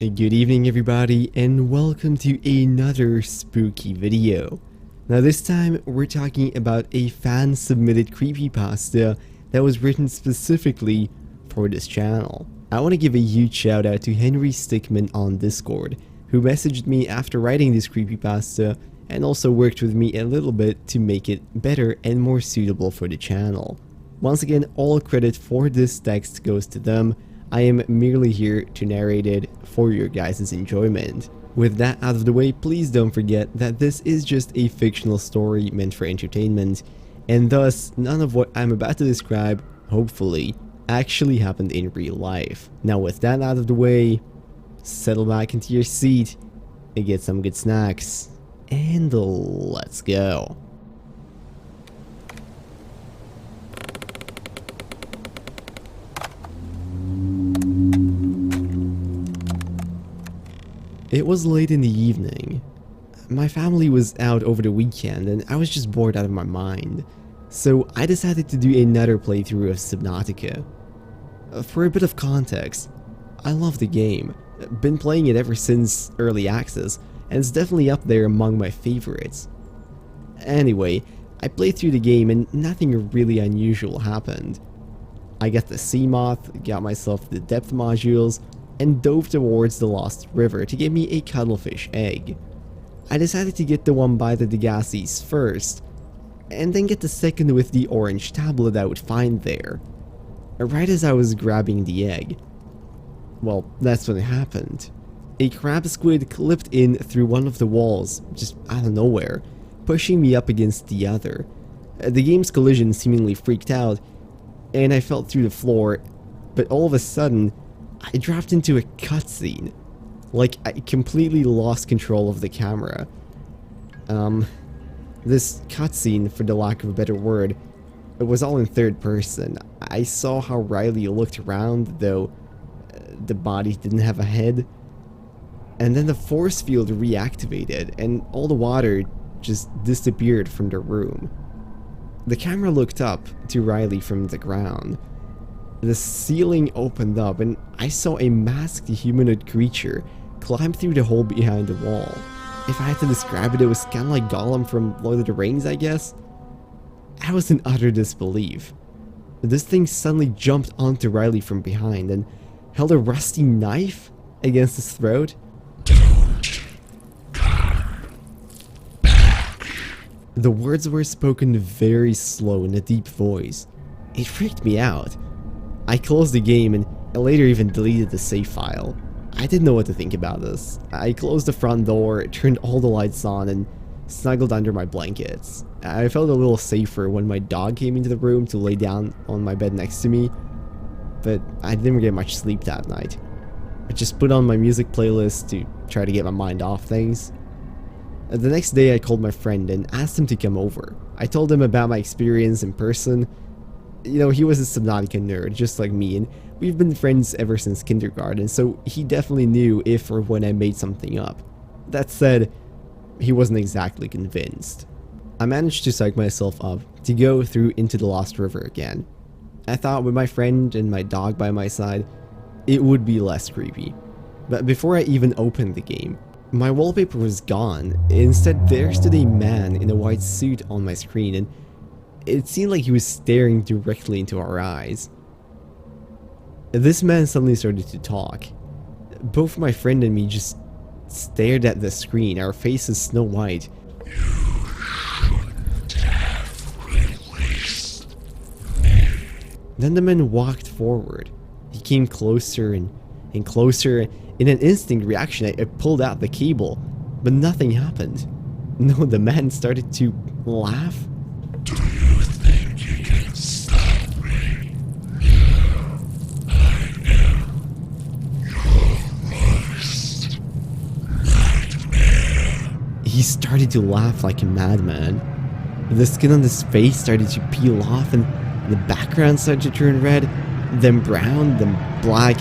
Good evening everybody, and welcome to another spooky video. Now this time we're talking about a fan submitted creepypasta that was written specifically for this channel. I want to give a huge shout out to Henry Stickmin on Discord, who messaged me after writing this creepypasta and also worked with me a little bit to make it better and more suitable for the channel. Once again, all credit for this text goes to them. I am merely here to narrate it for your guys' enjoyment. With that out of the way, please don't forget that this is just a fictional story meant for entertainment, and thus none of what I'm about to describe, hopefully, actually happened in real life. Now with that out of the way, settle back into your seat and get some good snacks, and let's go. It was late in the evening. My family was out over the weekend and I was just bored out of my mind, so I decided to do another playthrough of Subnautica. For a bit of context, I love the game, been playing it ever since early access, and it's definitely up there among my favorites. Anyway, I played through the game and nothing really unusual happened. I got the sea moth, got myself the depth modules, and dove towards the lost river to get me a cuttlefish egg. I decided to get the one by the Degassis first, and then get the second with the orange tablet I would find there. Right as I was grabbing the egg, well, that's when it happened. A crab squid clipped in through one of the walls, just out of nowhere, pushing me up against the other. The game's collision seemingly freaked out, and I fell through the floor, but all of a sudden, I dropped into a cutscene. Like, I completely lost control of the camera. This cutscene, for the lack of a better word, it was all in third person. I saw how Riley looked around, though the body didn't have a head. And then the force field reactivated, and all the water just disappeared from the room. The camera looked up to Riley from the ground. The ceiling opened up and I saw a masked humanoid creature climb through the hole behind the wall. If I had to describe it, it was kind of like Gollum from Lord of the Rings, I guess. I was in utter disbelief. This thing suddenly jumped onto Riley from behind and held a rusty knife against his throat. Don't come back. The words were spoken very slow in a deep voice. It freaked me out. I closed the game and later even deleted the save file. I didn't know what to think about this. I closed the front door, turned all the lights on, and snuggled under my blankets. I felt a little safer when my dog came into the room to lay down on my bed next to me, but I didn't get much sleep that night. I just put on my music playlist to try to get my mind off things. The next day I called my friend and asked him to come over. I told him about my experience in person. You know, he was a Subnautica nerd, just like me, and we've been friends ever since kindergarten, so he definitely knew if or when I made something up. That said, he wasn't exactly convinced. I managed to psych myself up to go through into the Lost River again. I thought with my friend and my dog by my side, it would be less creepy. But before I even opened the game, my wallpaper was gone. Instead, there stood a man in a white suit on my screen, and it seemed like he was staring directly into our eyes. This man suddenly started to talk. Both my friend and me just stared at the screen, our faces snow white. You shouldn't have released me. Then the man walked forward. He came closer and closer. In an instinct reaction, I pulled out the cable, but nothing happened. No, the man started to laugh. Do you think you can stop me? I am your worst nightmare. He started to laugh like a madman. The skin on his face started to peel off and the background started to turn red, then brown, then black.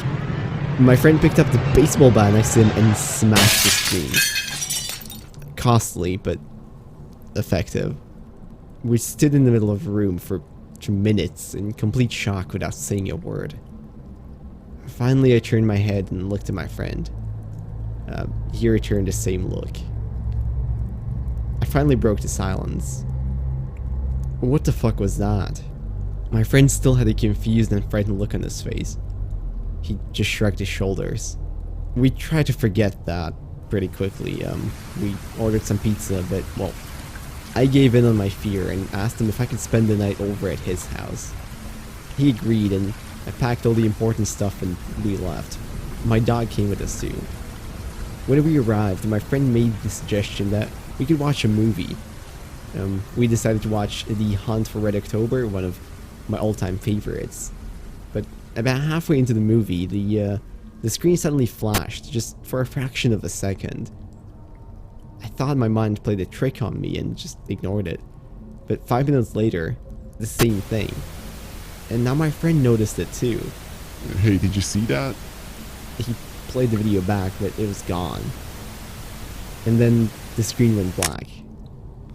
My friend picked up the baseball bat next to him and smashed the screen. Costly, but effective. We stood in the middle of a room for minutes in complete shock without saying a word. Finally, I turned my head and looked at my friend. He returned the same look. I finally broke the silence. What the fuck was that? My friend still had a confused and frightened look on his face. He just shrugged his shoulders. We tried to forget that pretty quickly. We ordered some pizza, but, well, I gave in on my fear and asked him if I could spend the night over at his house. He agreed, and I packed all the important stuff and we left. My dog came with us too. When we arrived, my friend made the suggestion that we could watch a movie. We decided to watch The Hunt for Red October, one of my all-time favorites. But about halfway into the movie, the screen suddenly flashed, just for a fraction of a second. I thought my mind played a trick on me and just ignored it. But 5 minutes later, the same thing. And now my friend noticed it too. Hey, did you see that? He played the video back, but it was gone. And then the screen went black.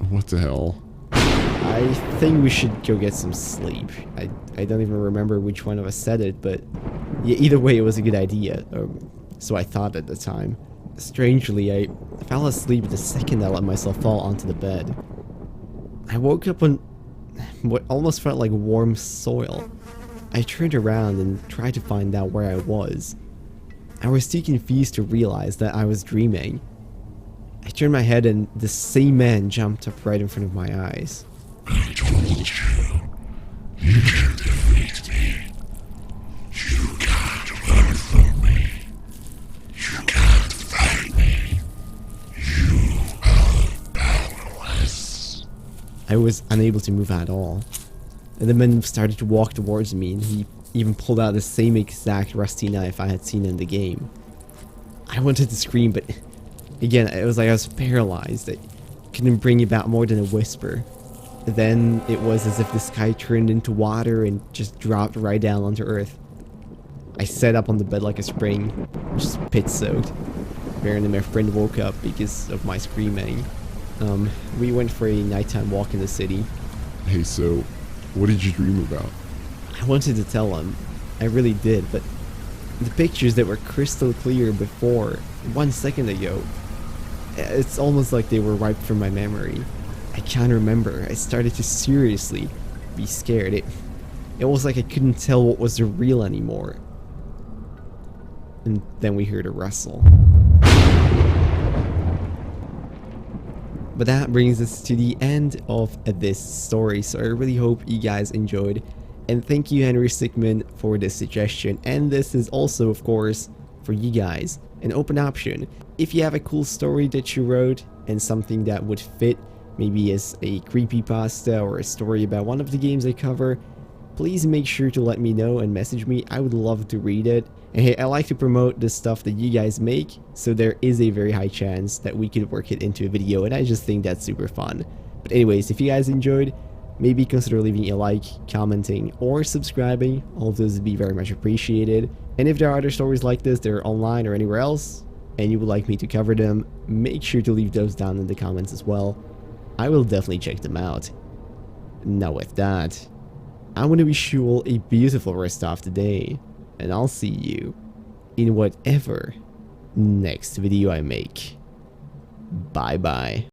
What the hell? I think we should go get some sleep. I don't even remember which one of us said it, but yeah, either way it was a good idea. So I thought at the time. Strangely, I fell asleep the second I let myself fall onto the bed. I woke up on what almost felt like warm soil. I turned around and tried to find out where I was. I was too confused to realize that I was dreaming. I turned my head and the same man jumped up right in front of my eyes. I told you, you can't defeat me. You can't run from me. You can't fight me. You are powerless. I was unable to move at all. And the man started to walk towards me, and he even pulled out the same exact rusty knife I had seen in the game. I wanted to scream, but again, it was like I was paralyzed. I couldn't bring about more than a whisper. Then it was as if the sky turned into water and just dropped right down onto earth. I sat up on the bed like a spring, just pit-soaked. Apparently my friend woke up because of my screaming. We went for a nighttime walk in the city. Hey, so, what did you dream about? I wanted to tell him. I really did, but the pictures that were crystal clear before, 1 second ago, it's almost like they were wiped from my memory. I can't remember. I started to seriously be scared. It was like I couldn't tell what was real anymore. And then we heard a rustle. But that brings us to the end of this story, so I really hope you guys enjoyed. And thank you, Henry Stickmin, for this suggestion. And this is also, of course, for you guys, an open option. If you have a cool story that you wrote and something that would fit, maybe as a creepypasta or a story about one of the games I cover, please make sure to let me know and message me. I would love to read it. And hey, I like to promote the stuff that you guys make, so there is a very high chance that we could work it into a video, and I just think that's super fun. But anyways, if you guys enjoyed, maybe consider leaving a like, commenting, or subscribing. All of those would be very much appreciated. And if there are other stories like this that are online or anywhere else, and you would like me to cover them, make sure to leave those down in the comments as well. I will definitely check them out. Now with that, I want to wish you all a beautiful rest of the day, and I'll see you in whatever next video I make. Bye bye.